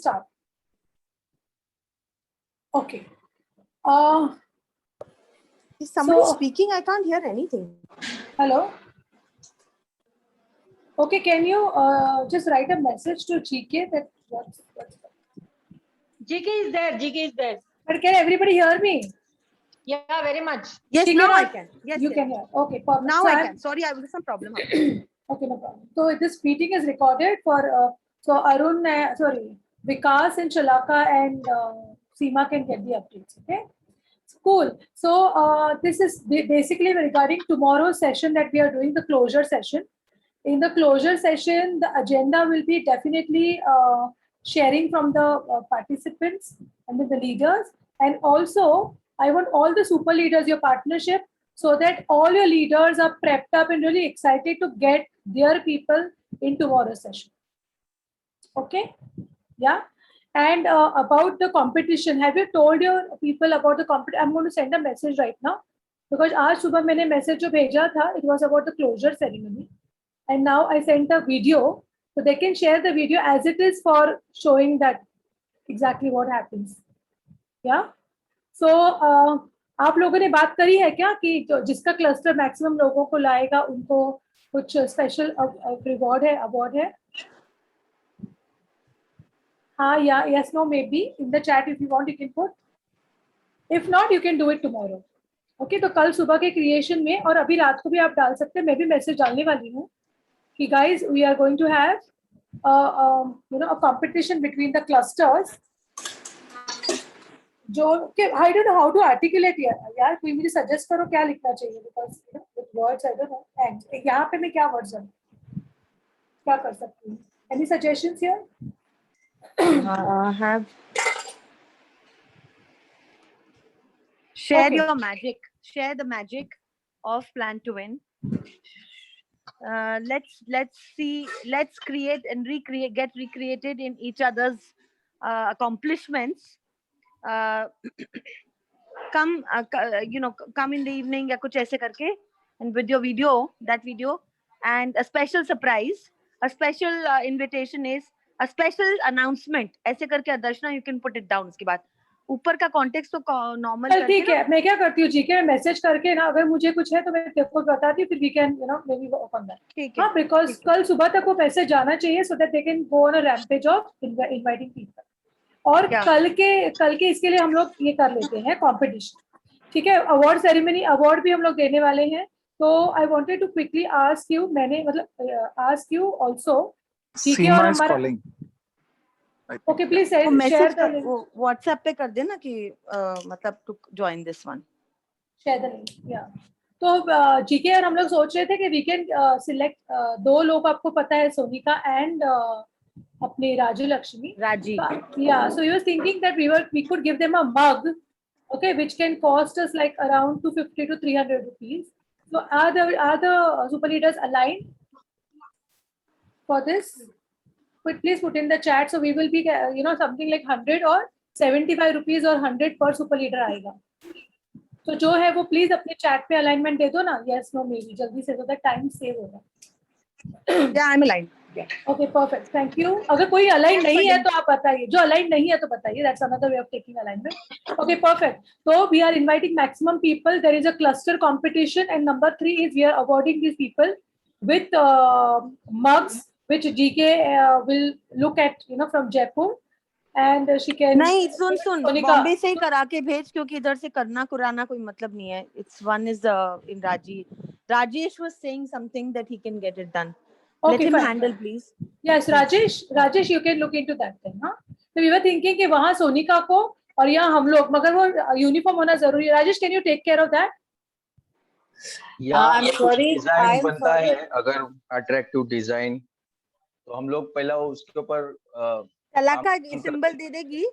start. Okay. Is somebody So- speaking? I can't hear anything. Hello. Okay, can you just write a message to GK that what's GK is there. GK is there. But can everybody hear me? Yeah, very much. Yes, She now can- I can. Yes, You yes. can hear. Okay, perfect. Now So I I'm- can. Sorry, I was some problem. Okay, no problem. So this meeting is recorded for so Arun, sorry, Vikas and Shalaka and Seema can get the updates. Okay, cool. So this is basically regarding tomorrow's session that we are doing, the closure session. In the closure session, the agenda will be definitely sharing from the participants and the leaders, and also I want all the super leaders, your partnership, so that all your leaders are prepped up and really excited to get their people in tomorrow's session. Okay, yeah. And about the competition, have you told your people about the competition? I'm going to send a message right now because आज सुबह मैंने message जो भेजा था, it was about the closure ceremony, and now I sent a video so they can share the video as it is for showing that exactly what happens. Yeah. So आप लोगों ने बात करी है क्या कि जिसका क्लस्टर मैक्सिमम लोगों को लाएगा उनको कुछ स्पेशल रिवॉर्ड है, अवार्ड है? हाँ, या yes, no, maybe in the chat if you want you can put. If not, you can do it tomorrow. Okay, तो कल सुबह के क्रिएशन में और अभी रात को भी आप डाल सकते हैं, मैं भी मैसेज डालने वाली हूँ कि guys we are going to have a competition between the clusters. जो I don't know how to articulate यार कोई मुझे suggest करो क्या लिखना चाहिए because with words I don't know. And यहाँ पे मैं क्या words क्या कर सकती हूँ? Any suggestions here? Have share Okay. your magic. Share the magic of Plan to Win. Let's see. Let's create and recreate. Get recreated in each other's accomplishments. Come, come in the evening या कुछ ऐसे करके, and with your video, that video, and a special surprise, a special invitation is a special announcement. ऐसे करके Adarshna, you can put it down. उसके बाद ऊपर का कॉन्टेक्स्ट तो नॉर्मल चल ठीक है, मैं क्या करती हूँ जीके में मैसेज करके ना, अगर मुझे कुछ है तो मैं तेरे को बताती हूँ, फिर we can maybe work on that. ठीक है. हाँ, बिकॉज कल सुबह तक वो मैसेज जाना चाहिए so that they can go on a rampage of inviting people. और कल के इसके लिए हम लोग ये कर लेते हैं कंपटीशन. ठीक है, अवार्ड सेरेमनी, अवार्ड भी हम लोग देने वाले हैं. तो I wanted to quickly ask you, मैंने मतलब आस्क यू आल्सो जीके और हमारा okay please share the link. WhatsApp पे कर देना कि मतलब to join this one, share the link. या तो जीके और हम लोग सोच रहे थे कि वी कैन सिलेक्ट 2 लोग, आपको पता है सोनिका एंड अपने Raju Lakshmi. Yeah, so you were thinking that we could give them a mug, okay, which can cost us like around 250 to 300 rupees. So are the super leaders aligned for this? Please put in the chat. So we will be something like 100 or 75 rupees or 100 per super leader आएगा. तो जो है वो please अपने chat पे alignment दे दो ना, yes no maybe जल्दी से, so that टाइम सेव होगा. या I am aligned. Okay perfect, thank you. अगर कोई अलाइन नहीं है तो आप बताइए, जो अलाइन नहीं है तो बताइए. That's another way of taking alignment. Okay perfect. तो we are inviting maximum people. There is a cluster competition and number 3 is we are awarding these people with mugs which GK will look at from Jaipur and she can. नहीं, सुन बॉम्बे से ही करा के भेज, क्योंकि इधर से करना कुराना कोई मतलब नहीं है. It's one is in Rajesh was saying something that he can get it done. Okay, let him fine, handle fine. please. Yes, Rajesh you can look into that thing. हाँ, तो we were thinking कि वहाँ सोनिका को और यहाँ हम लोग, मगर वो यूनिफॉर्म होना जरूरी है. Rajesh, can you take care of that? I'm sorry, design बनता है अगर अट्रैक्टिव डिजाइन, तो हम लोग पहला उसके ऊपर तलाका सिंबल दे देगी,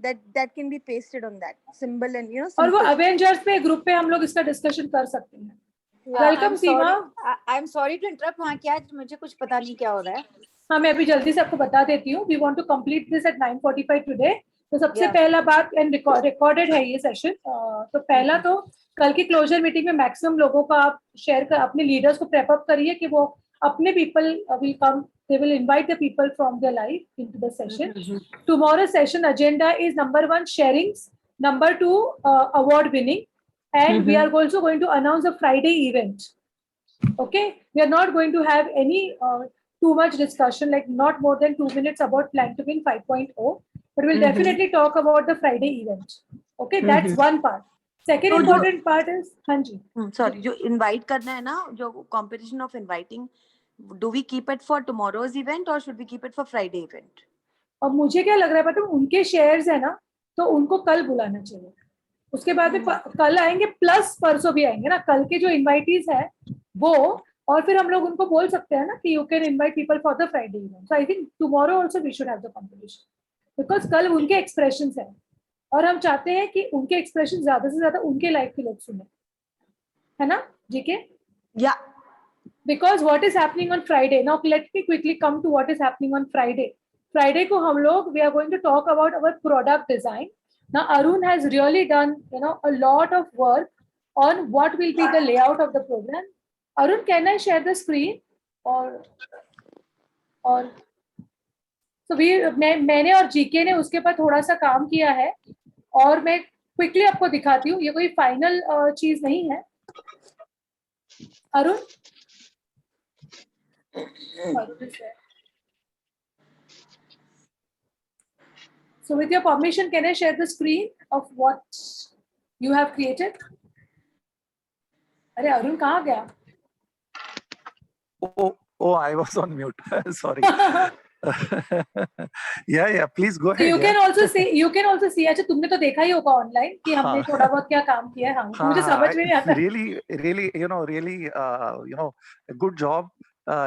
that can be pasted on that symbol and और वो अवेंजर्स पे ग्रुप पे हम लोग इसका डिस्कशन कर सकते हैं. Welcome Seema. I am sorry to interrupt. हाँ, क्या मुझे कुछ पता नहीं क्या हो रहा है. हाँ, मैं अभी जल्दी से आपको बता देती हूँ. We want to complete this at 9:45 today. तो सबसे पहला बात, एंड रिकॉर्डेड है ये सेशन. तो पहला तो कल की क्लोजर मीटिंग में मैक्सिमम लोगों का आप शेयर कर, अपने लीडर्स को प्रेप अप करिए कि वो अपने people will come they will invite the people from their life into the session. Tomorrow's session agenda is number 1, sharings, number 2, award winning, and we are also going to announce a Friday event. Okay, we are not going to have any too much discussion, like not more than 2 minutes about Plan to Win 5.0, but we'll definitely talk about the Friday event. Okay, that's one part. Second So important part is, Hanji. Sorry, जो invite करना है ना, जो competition of inviting, do we keep it for tomorrow's event or should we keep it for Friday event? अब मुझे क्या लग रहा है पता है, उनके शेयर्स है ना, तो उनको कल बुलाना चाहिए. उसके बाद में कल आएंगे प्लस परसों भी आएंगे ना, कल के जो इनवाइटीज है वो, और फिर हम लोग उनको बोल सकते हैं ना कि you can invite people for the Friday event. So I think tomorrow also we should have the competition, because कल उनके एक्सप्रेशंस है और हम चाहते हैं कि उनके एक्सप्रेशन ज्यादा से ज्यादा उनके लाइफ के लोग सुने, है ना जीके? या because what is happening on Friday, now let me quickly come to what is happening on Friday को हम लोग, we are going to talk about our product design. Now Arun has really done, you know, a lot of work on what will be the layout of the program. Arun, can I share the screen or so मैंने और GK ने उसके पर थोड़ा सा काम किया है और मैं क्विकली आपको दिखाती हूँ. ये कोई फाइनल चीज नहीं है. Arun, so with your permission, can I share the screen of what you have created? अरे अरुण कहाँ गया? Oh, I was on mute. Sorry. Yeah, please go ahead. You can also see. अच्छा, तुमने तो देखा ही होगा ऑनलाइन कि हमने थोड़ा बहुत क्या काम किया है. हाँ, मुझे समझ में नहीं आता. Really, a good job.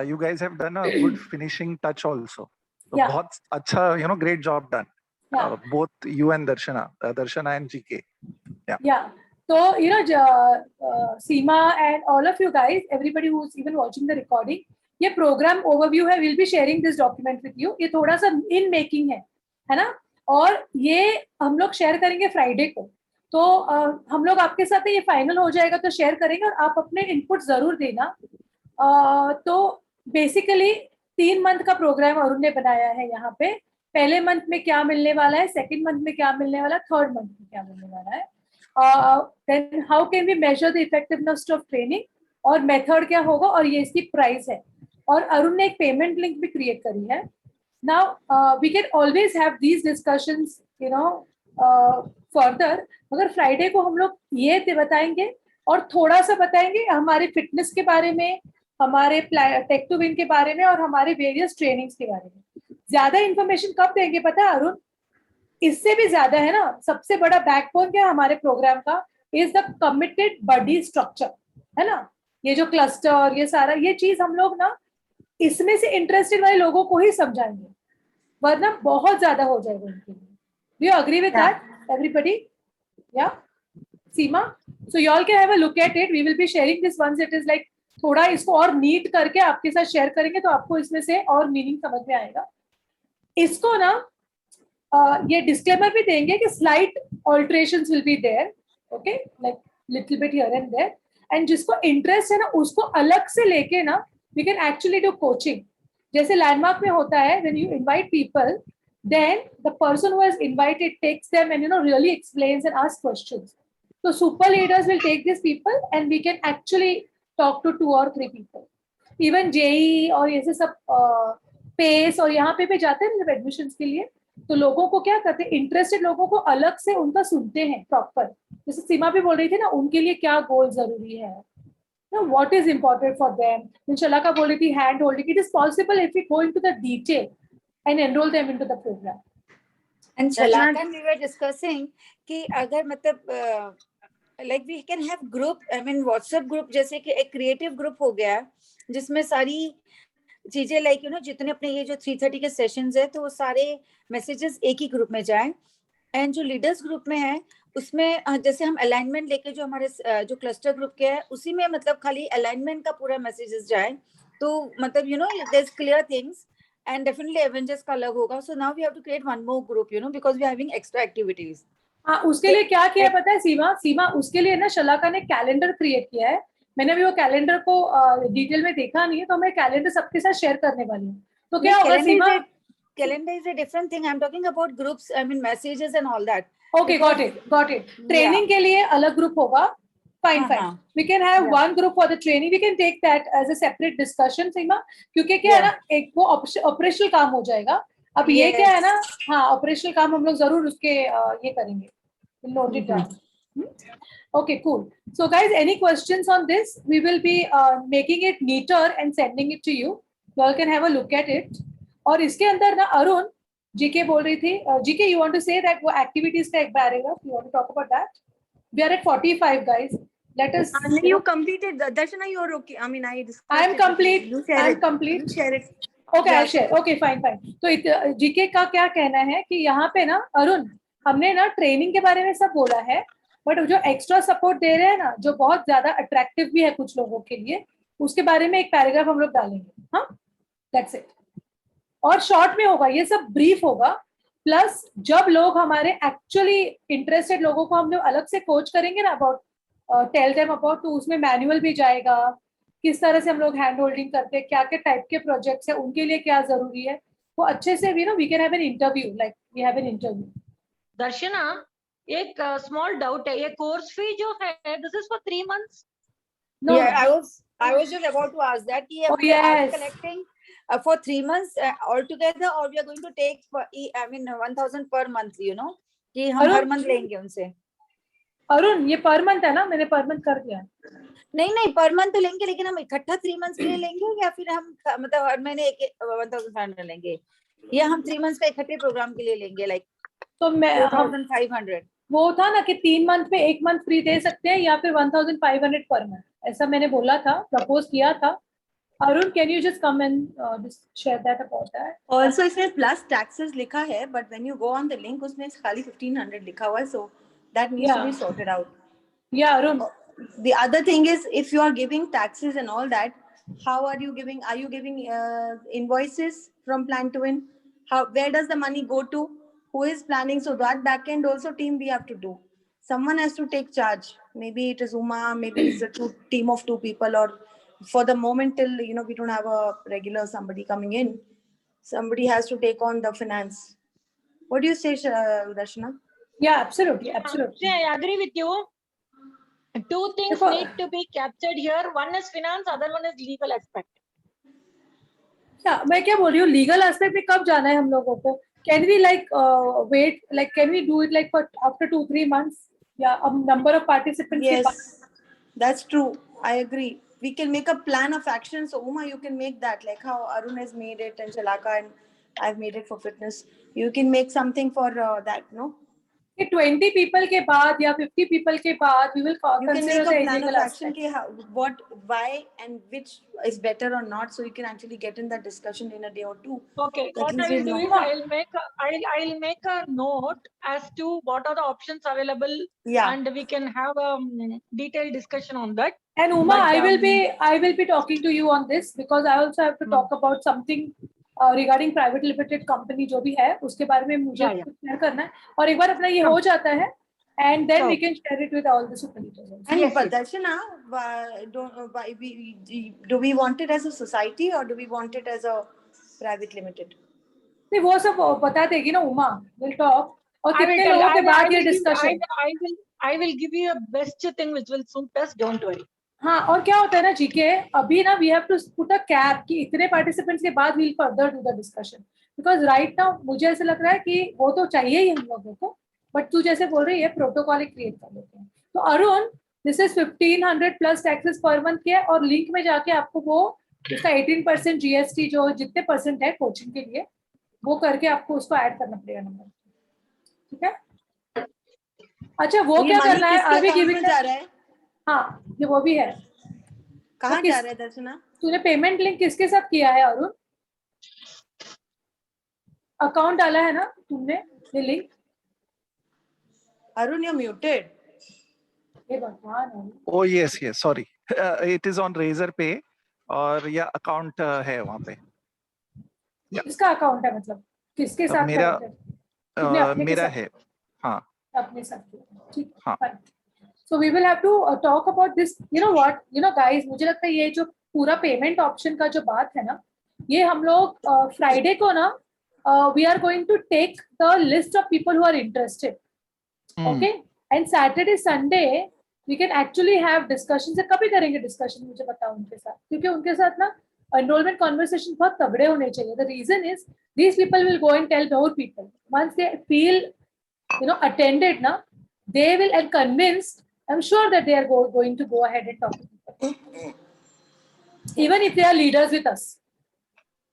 You guys have done a good finishing touch also. So Yeah. बहुत अच्छा, great job done. Yeah. Both you and Darshana and GK. Yeah. So, Seema and all of you guys, everybody who's even watching the recording, ये program overview है. We'll be sharing this document with you. ये थोड़ा सा in making है ना? और ये हम लोग शेयर करेंगे फ्राइडे को. तो हम लोग आपके साथ ये फाइनल हो जाएगा तो शेयर करेंगे और आप अपने इनपुट जरूर देना. तो बेसिकली 3 मंथ का प्रोग्राम अरुण ने बनाया है यहाँ पे. पहले मंथ में क्या मिलने वाला है, सेकेंड मंथ में क्या मिलने वाला है, थर्ड मंथ में क्या मिलने वाला है. Then how can we measure the effectiveness of training और मेथड क्या होगा और ये इसकी प्राइस है. और अरुण ने एक पेमेंट लिंक भी क्रिएट करी है. Now we can always have these discussions further. मगर फ्राइडे को हम लोग ये बताएंगे और थोड़ा सा बताएंगे हमारे फिटनेस के बारे में, हमारे टेक टू विन के बारे में और हमारे वेरियस ट्रेनिंग्स के बारे में. ज्यादा इंफॉर्मेशन कब देंगे पता है अरुण? इससे भी ज्यादा है ना. सबसे बड़ा बैकबोन क्या हमारे प्रोग्राम का is the committed buddy structure, है ना. ये जो क्लस्टर, ये सारा ये चीज हम लोग ना इसमें से इंटरेस्टेड वाले लोगों को ही समझाएंगे, वरना बहुत ज्यादा हो जाएगा उनके लिए. Do you agree with that, everybody? Yeah, Seema. So you all can have a look at it. We will be sharing this once it is like थोड़ा इसको और नीट करके आपके साथ शेयर करेंगे तो आपको इसमें से और मीनिंग समझ में आएगा. इसको ना ये डिस्क्लेमर भी देंगे कि slight alterations will be there, okay, like little bit here and there. And जिसको इंटरेस्ट है ना उसको अलग से लेके ना we can actually do coaching. जैसे लैंडमार्क में होता है, when you invite people, then the person who has invited takes them and really explains and asks questions. So super leaders will take these people and we can actually talk to 2 or 3 people. Even JEE और ऐसे सब pace और यहाँ पे भी जाते हैं मतलब एडमिशंस के लिए. तो लोगों को क्या करते हैं, इंटरेस्टेड लोगों को अलग से उनका सुनते हैं प्रॉपर. जैसे सीमा भी बोल रही थी ना, उनके लिए क्या गोल जरूरी है, what is important for them. शलाका बोल रही थी hand holding. It is possible if we go into the detail and enroll them into the program. And Shalaka, we were discussing कि अगर मतलब like we can have group, I mean WhatsApp group, जैसे कि एक creative group हो गया जिसमें सारी चीजें like जितने अपने ये जो 3:30 के सेशंस है तो वो सारे मैसेजेस एक ही ग्रुप में जाएं. एंड जो लीडर्स ग्रुप में है उसमें जैसे हम अलाइनमेंट लेके जो हमारे जो क्लस्टर ग्रुप के है उसी में मतलब खाली अलाइनमेंट का पूरा मैसेजेस जाए तो मतलब there is clear things. And definitely Avengers का अलग होगा. So now we have to create one more group, because we are having extra activities. हाँ, उसके लिए क्या किया पता है सीमा उसके लिए ना शलाका ने कैलेंडर क्रिएट किया है. मैंने भी वो कैलेंडर को डिटेल में देखा नहीं है, तो मैं कैलेंडर सबके साथ शेयर करने वाली हूँ. तो क्या होगा सीमा? Calendar is a different thing. I'm talking about groups, I mean messages and all that. Okay, got it. Training के लिए अलग group होगा. Fine. We can have one group for the training. We can take that as a separate discussion, सीमा. क्योंकि क्या है ना, एक वो operational काम हो जाएगा. अब ये क्या है ना, हाँ operational काम हम लोग जरूर उसके ये करेंगे. We'll note it down. Okay, cool. So guys, any questions on this? We will be making it neater and sending it to you. You all can have a look at it. और इसके अंदर ना Arun GK बोल रही थी, GK you want to say that वो activities का एक paragraph, you want to talk about that? We are at 45 guys. Let us. You completed, Darshana, you're okay. I mean, I discussed. I am complete. You share I am it. complete. You share it. Okay, I'll share. Okay, fine. तो GK का क्या कहना है कि यहाँ पे ना अरुण हमने ना ट्रेनिंग के बारे में सब बोला है, बट जो एक्स्ट्रा सपोर्ट दे रहे हैं ना, जो बहुत ज्यादा अट्रैक्टिव भी है कुछ लोगों के लिए, उसके बारे में एक पैराग्राफ हम लोग डालेंगे. हाँ, दैट्स इट. और शॉर्ट में होगा, ये सब ब्रीफ होगा. प्लस जब लोग हमारे एक्चुअली इंटरेस्टेड लोगों को हम लोग अलग से कोच करेंगे ना अबाउट टेल देम अबाउट, तो उसमें मैनुअल भी जाएगा, किस तरह से हम लोग हैंड होल्डिंग करते हैं, क्या क्या टाइप के प्रोजेक्ट्स है, उनके लिए क्या जरूरी है, वो अच्छे से we can have an interview, like we have an interview. Darshana, एक स्मॉल डाउट है, ये कोर्स फी जो है this is for 3 months? No, I was just about to ask that. Oh, yes. Are we collecting for 3 months altogether, or we are going to take for 1,000 per month, you know, कि हम हर month लेंगे उनसे? अरुण, ये per month है ना, मैंने per month कर दिया. नहीं पर मंथ तो लेंगे, लेकिन हम इकट्ठा 3 months के लिए लेंगे या फिर हम मतलब हर महीने 1,500 लेंगे, या हम 3 months का इकट्ठे प्रोग्राम के लिए लेंगे, लाइक तो मैं 4,500? वो था ना कि 3 मंथ में 1 मंथ फ्री दे सकते हैं या फिर 1,500 पर मंथ, ऐसा मैंने बोला था, प्रपोज किया था. Arun, can you just come and share that about that? Also इसमें प्लस टैक्सेस लिखा है, but when you go on the link उसमें खाली 1,500 लिखा हुआ है, so that needs to be sorted out. या Arun, The other thing is, if you are giving taxes and all that, how are you giving invoices from Plan to Win? Where does the money go to? Who is planning? So that back end also team we have to do. Someone has to take charge. Maybe it is Uma, maybe it's a team of 2 people, or for the moment till we don't have a regular somebody coming in, somebody has to take on the finance. What do you say, Darshana? Yeah, absolutely. I agree with you. 2 things need to be captured here. One is finance, other one is legal aspect. मैं क्या बोल रही हूँ, legal aspect में कब जाना है हम लोगों को? Can we wait, like can we do it for after 2-3 months? Yeah, a number of participants. Yes, that's true. I agree. We can make a plan of action. So Uma, you can make that, like how Arun has made it and Shalaka and I've made it for fitness. You can make something for that, no? 20 people के बाद या 50 people के बाद we will you can make consider a the plan of illegal action aspect. What, why and which is better or not, so you can actually get in that discussion in a day or 2. Okay, what I will do is I'll make a note as to what are the options available, and we can have a detailed discussion on that. And Uma, I will be talking to you on this because I also have to talk about something regarding private limited company जो भी है उसके बारे में मुझे share करना है, और एक बार अपना ये हो जाता है and then we can share it with all the supervisors. And but Darshana, do we want it as a society or do we want it as a private limited? नहीं, वो सब बता देगी ना उमा. We'll talk. और कितने लोगों के बाद ये discussion. I will give you a best thing which will suit us. Don't worry. हाँ, और क्या होता है ना जीके, अभी ना we have to put a cap कि इतने participants के बाद we'll further do the discussion, because right now मुझे ऐसा लग रहा है कि वो तो चाहिए ही हम लोगों को, बट तू जैसे बोल रही है प्रोटोकॉल क्रिएट कर लेते हैं. तो Arun, this is 1,500 plus taxes per month के, और लिंक में जाके आपको वो उसका 18% GST जो जितने परसेंट है कोचिंग के लिए वो करके आपको उसको ऐड करना पड़ेगा नंबर. ठीक है? अच्छा, वो क्या करना है? अभी गिविंग जा रहा है. हाँ, ये वो भी है. कहाँ जा रहा है दर्शना? तूने पेमेंट लिंक किसके साथ किया है अरुण? अकाउंट डाला है ना तुमने ये लिंक? Arun, you're muted. हे भगवान. Oh yes, sorry. It is on Razorpay और या अकाउंट है वहाँ पे. किसका अकाउंट है, मतलब किसके साथ? मेरा है. हाँ, अपने साथ. ठीक. हाँ. So we will have to talk about this. You know what? You know guys, मुझे लगता है ये जो पूरा पेमेंट ऑप्शन का जो बात है ना, ये हम लोग फ्राइडे को ना we are going to take the list of people who are interested. Okay, and Saturday Sunday we can actually have discussions. कभी करेंगे discussion, मुझे बताओ उनके साथ, क्योंकि उनके साथ ना enrollment conversation बहुत तगड़े होने चाहिए. The reason is these people will go and tell more people. Once they feel attended now, they will and convinced. I'm sure that they are going to go ahead and talk to people, even if they are leaders with us.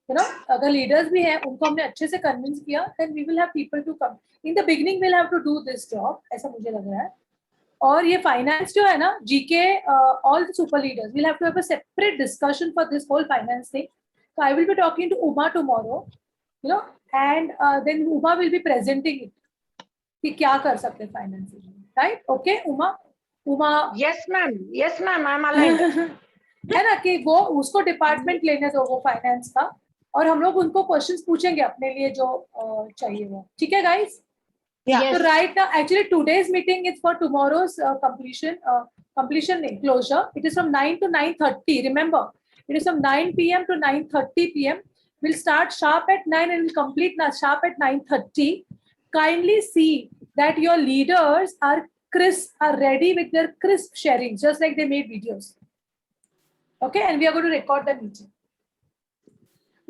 अगर leaders भी हैं, उनको हमने अच्छे से convince किया, then we will have people to come. In the beginning, we'll have to do this job. ऐसा मुझे लग रहा है. और ये finance जो है ना, GK, all the super leaders, we'll have to have a separate discussion for this whole finance thing. So I will be talking to Uma tomorrow, and then Uma will be presenting it. कि क्या कर सकते हैं finance, right? Okay Uma, Yes ma'am, I'm aligned. है ना, कि वो उसको डिपार्टमेंट लेने दो वो फाइनेंस का, और हम लोग उनको क्वेश्चंस पूछेंगे अपने लिए जो चाहिए वो. ठीक है गाइस? तो right now actually today's meeting is for tomorrow's completion नहीं, closure. It is from 9 to 9:30. Remember, it is from 9 p.m. to 9:30 p.m. We'll start sharp at 9 and we'll complete sharp at 9:30. Kindly see that your leaders are ready with their crisp sharing, just like they made videos. Okay, and we are going to record the meeting.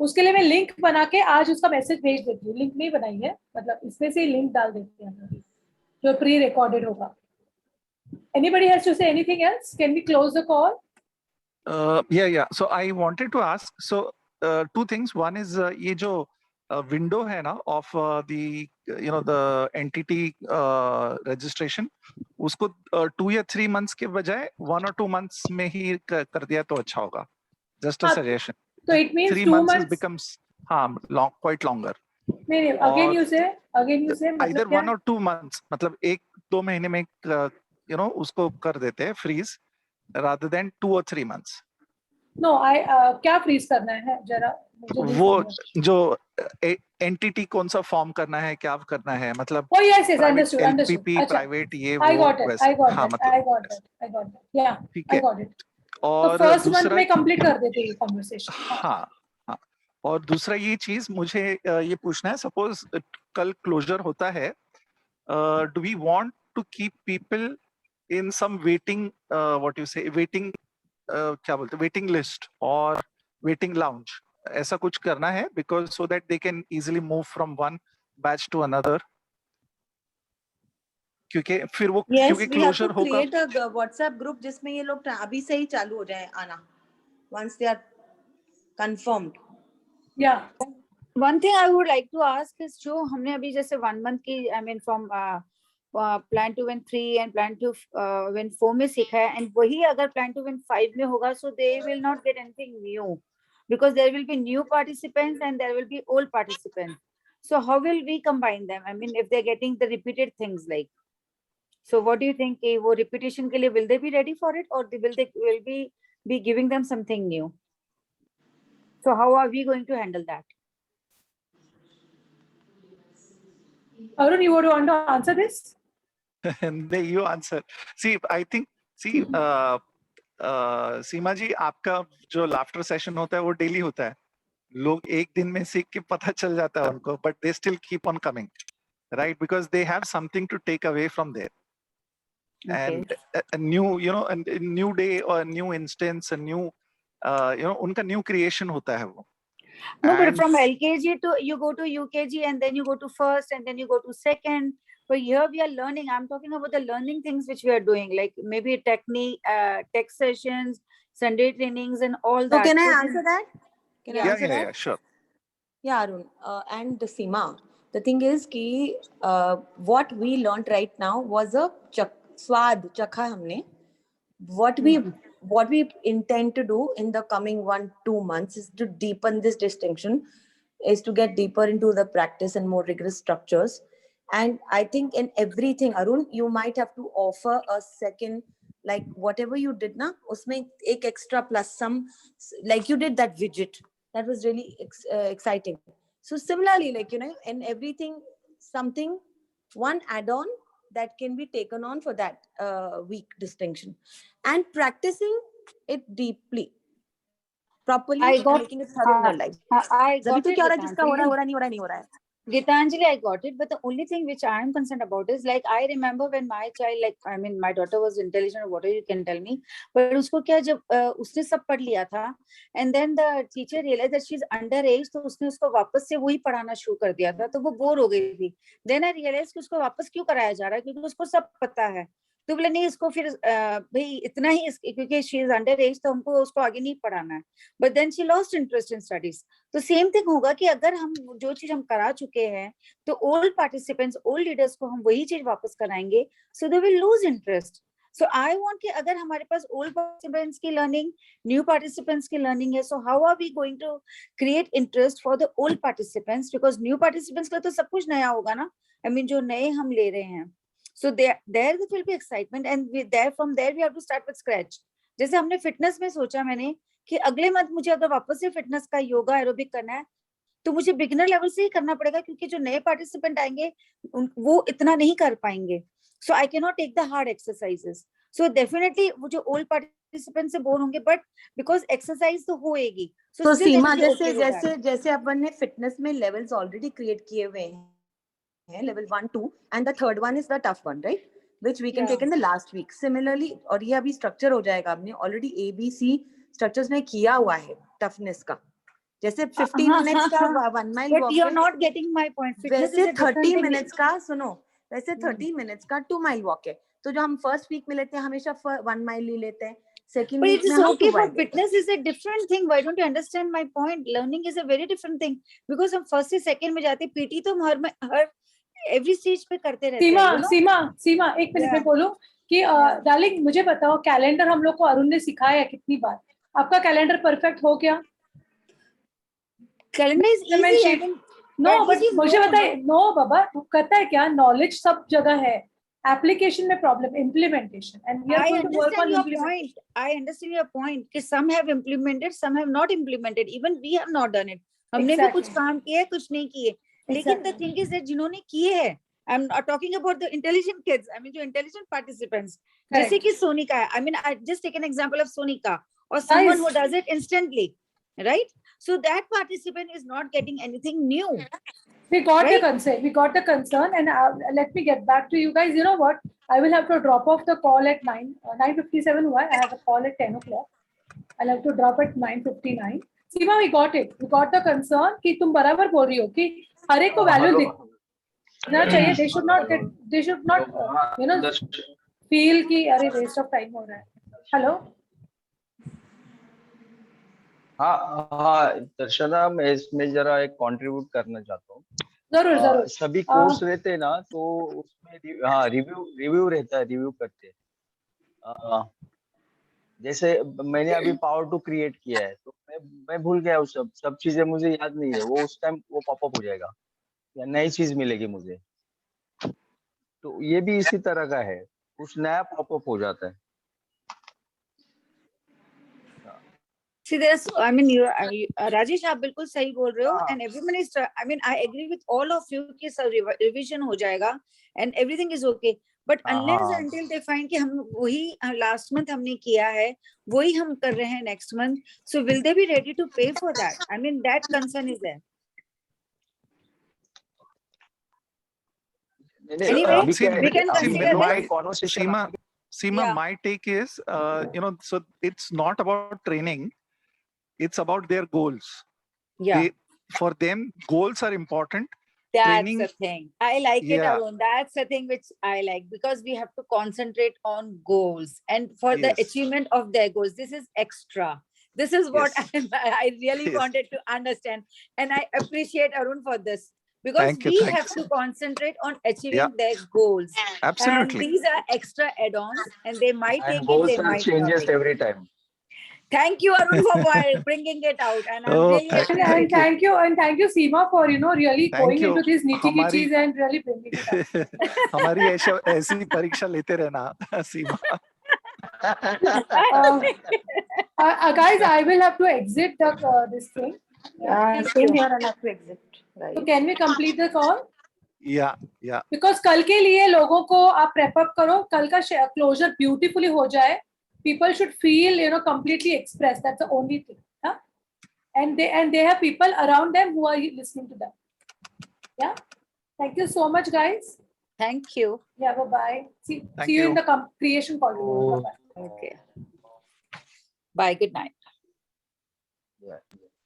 उसके लिए मैं link बना के आज उसका message भेज देती हूँ. लिंक नहीं बनाई है, मतलब इसमें से लिंक डाल देती हैं जो प्री रिकॉर्डेड होगा. Anybody has to say anything else? Can we close the call? Yeah. So I wanted to ask. So two things. One is ये जो window है ना of the the entity registration, उसको 2 या 3 months के बजाय 1 or 2 months में ही कर दिया तो अच्छा होगा. Just a suggestion. So it means 3 2 months becomes quite longer. नहीं, again you say either 1 or 2 months, मतलब 1-2 महीने में उसको कर देते हैं freeze rather than 2 or 3 months. No, क्या freeze करना है जरा वो जो entity कौन सा form करना है, क्या करना है, मतलब oh yes understood. LPP private ये I got it. Yeah, I got it. और तो first month में complete कर देते हैं conversation. हाँ. और दूसरा ये चीज मुझे ये पूछना है, suppose कल closure होता है, do we want to keep people in some waiting क्या बोलते हैं, waiting list or waiting lounge, ऐसा कुछ करना है, because so that they can easily move from one batch to another, क्योंकि फिर वो क्योंकि closure होगा. Create a WhatsApp group जिसमें ये लोग अभी से ही चालू हो जाए आना, once they are confirmed. Yeah. One thing I would like to ask is जो हमने अभी जैसे 1 month की, I mean from plan to win 3 and plan to win 4 में सीखा है, and वही अगर plan to win 5 में होगा, so they will not get anything new, because there will be new participants and there will be old participants. So how will we combine them? I mean, if they're getting the repeated things like, so what do you think? वो repetition के लिए will they be ready for it, or will be giving them something new? So how are we going to handle that? Arun, you want to answer this? And then you answer. See, I think, सीमा जी, आपका जो laughter session होता है वो daily होता है. लोग एक दिन में सीख के पता चल जाता है उनको, but they still keep on coming, right? Because they have something to take away from there. Okay. And a new, a new day or a new instance, a new, उनका new creation होता है वो. No, but from LKG to you go to UKG and then you go to first and then you go to second. But here we are learning. I'm talking about the learning things which we are doing, like maybe technique, tech sessions, Sunday trainings, and all that. So can I answer that? Yeah, sure. Yeah, Arun and Seema. The thing is कि what we learned right now was a स्वाद चखा हमने. What we intend to do in the coming 1-2 months is to deepen this distinction, is to get deeper into the practice and more rigorous structures. And I think in everything, Arun, you might have to offer a second, like whatever you did na, usme ek extra plus some, like you did that widget. That was really exciting. So similarly, like, in everything, something, one add-on that can be taken on for that weak distinction, and practicing it deeply. properly I and got- making it thorough in your life. I जब भी got तो it, क्या हो रहा है, जिसका हो रहा है Gitanjali. नहीं हो रहा है, नहीं हो रहा है. Gitanjali, I got it, but the only thing which I am concerned about is like I remember when my child, like I mean, my daughter was intelligent or whatever you can tell me, but उसको क्या जब उसने सब पढ़ लिया था, and then the teacher realized that she's underage, तो उसने उसको वापस से वही पढ़ाना शुरू कर दिया था, तो वो बोर हो गई थी. Then I realized कि उसको वापस क्यों कराया जा रहा है, क्योंकि उसको सब पता है. तो बोले नहीं, इसको फिर भाई इतना ही, क्योंकि शी इज अंडर एज, तो हमको उसको आगे नहीं पढ़ाना है. But then she lost interest in studies. तो सेम थिंग होगा कि अगर हम जो चीज हम करा चुके हैं, तो ओल्ड पार्टिसिपेंट्स, ओल्ड लीडर्स को हम वही चीज वापस कराएंगे, so they will lose interest. So I want कि अगर हमारे पास ओल्ड पार्टिसिपेंट्स की लर्निंग, न्यू पार्टिसिपेंट्स की लर्निंग है, so how are we going to create interest for the old participants, because new participants के लिए तो सब कुछ नया होगा ना. आई मीन जो नए हम ले रहे हैं, so there will be excitement, and from there we have to start with scratch. जैसे हमने फिटनेस में सोचा मैंने कि अगले मंथ मुझे अगर वापस से फिटनेस का योगा एरोबिक करना है, तो मुझे बिगिनर लेवल से ही करना पड़ेगा, क्योंकि जो नए पार्टिसिपेंट आएंगे वो इतना नहीं कर पाएंगे. So I cannot take the hard exercises. So definitely वो जो old participants से बोर होंगे, but because exercise तो होएगी. So still Seema, they will be okay with that. जैसे अपन ने फिटनेस में लेवल्स ऑलरेडी क्रिएट किए हुए हैं, level 1 2, and the third one is the tough one, right, which we can take in the last week. Similarly, और ये अभी structure हो जाएगा, आपने ऑलरेडी ABC स्ट्रक्चर्स में किया हुआ है टफनेस का. जैसे 15 मिनट्स का 1 mile walk, But you are not getting my point. Fitness वैसे is a different 30 thing. Minutes का, सुनो, वैसे 30 मिनट्स का 2 माइल वॉक है. तो जो हम फर्स्ट वीक में लेते हैं हमेशा 1 माइल ही लेते हैं. Second But week it is में हम okay, 2 mile but fitness is a different thing. Why don't you understand my point? Learning is a very different thing. Because हम first से second में जाते हैं, PT तो हम हर एवरी स्टेज पे करते रहते हैं. सीमा एक मिनट में बोलूं कि डार्लिंग, मुझे बताओ, कैलेंडर हम लोग को अरुण ने सिखाया है कितनी बार? आपका कैलेंडर परफेक्ट हो गया? Calendar is easy. No, but मुझे बताइए. नो बाबा, कहता है क्या, नॉलेज सब जगह है, एप्लीकेशन में problem, implementation, and we are going to work on implementation. I understand your point कि some have implemented, some have not implemented. Even we have not done it. हमने भी कुछ काम किए, कुछ नहीं किए. लेकिन the thing is that जिन्होंने किए हैं, I'm not talking about the intelligent kids. I mean जो intelligent participants. जैसे कि सोनिका है. I mean I just take an example of Sonika, or someone who does it instantly, right? So that participant is not getting anything new. We got the concern. We got the concern, and let me get back to you guys. You know what? I will have to drop off the call at 9:57. हुआ है. I have a call at 10 o'clock. I'll have to drop at 9:59. Seema, we got it. We got the concern कि तुम बराबर बोल रही हो कि हर एक को वैल्यू दिखना चाहिए. They should not get. They should not, feel कि अरे waste of time हो रहा है. Hello. हाँ दर्शना, मैं इसमें जरा एक कंट्रीब्यूट करना चाहता हूँ. जरूर. सभी कोर्स रहते हैं ना, तो उसमें रिव्यू रहता है, रिव्यू करते हैं. जैसे मैंने अभी पावर टू क्रिएट किया है, तो मैं भूल गया, उस सब चीजें मुझे याद नहीं है. वो उस टाइम वो पॉपअप हो जाएगा या नई चीज मिलेगी मुझे. तो ये भी इसी तरह का है, कुछ नया पॉपअप हो जाता है. See, I mean, Rajesh, आप बिल्कुल सही बोल रहे हो, and everyone is, I mean, I agree with all of you कि सब revision हो जाएगा, and everything is okay. But unless until they find कि हम वही last month हमने किया है, वही हम कर रहे हैं next month, so will they be ready to pay for that? I mean, that concern is there. Anyway, we can consider this. Seema, my take is, so it's not about training. It's about their goals. Yeah. For them, goals are important. That's the thing. I like it, Arun. That's the thing which I like, because we have to concentrate on goals and for the achievement of their goals. This is extra. This is what I really wanted to understand. And I appreciate Arun for this. Because we have to concentrate on achieving their goals. Absolutely. And these are extra add-ons, and they might take goals it, they might changes not. Every time. Thank you, Arun, for bringing it out. And I'm really and thank you, Seema, for really going into these nitty-gritties and really bringing it out. हमारी ऐसी परीक्षा लेते रहना, सीमा. Guys, I will have to exit this thing. Same here, I have to exit. Right. So can we complete the call? Yeah. Because कल के लिए लोगों को आप prep up करो, कल का closure beautifully हो जाए. People should feel, completely expressed. That's the only thing. and they have people around them who are listening to them. Yeah. Thank you so much, guys. Thank you. Yeah. Bye bye. See Thank you in you. the creation call tomorrow. Bye bye. Okay. Bye. Good night. Yeah.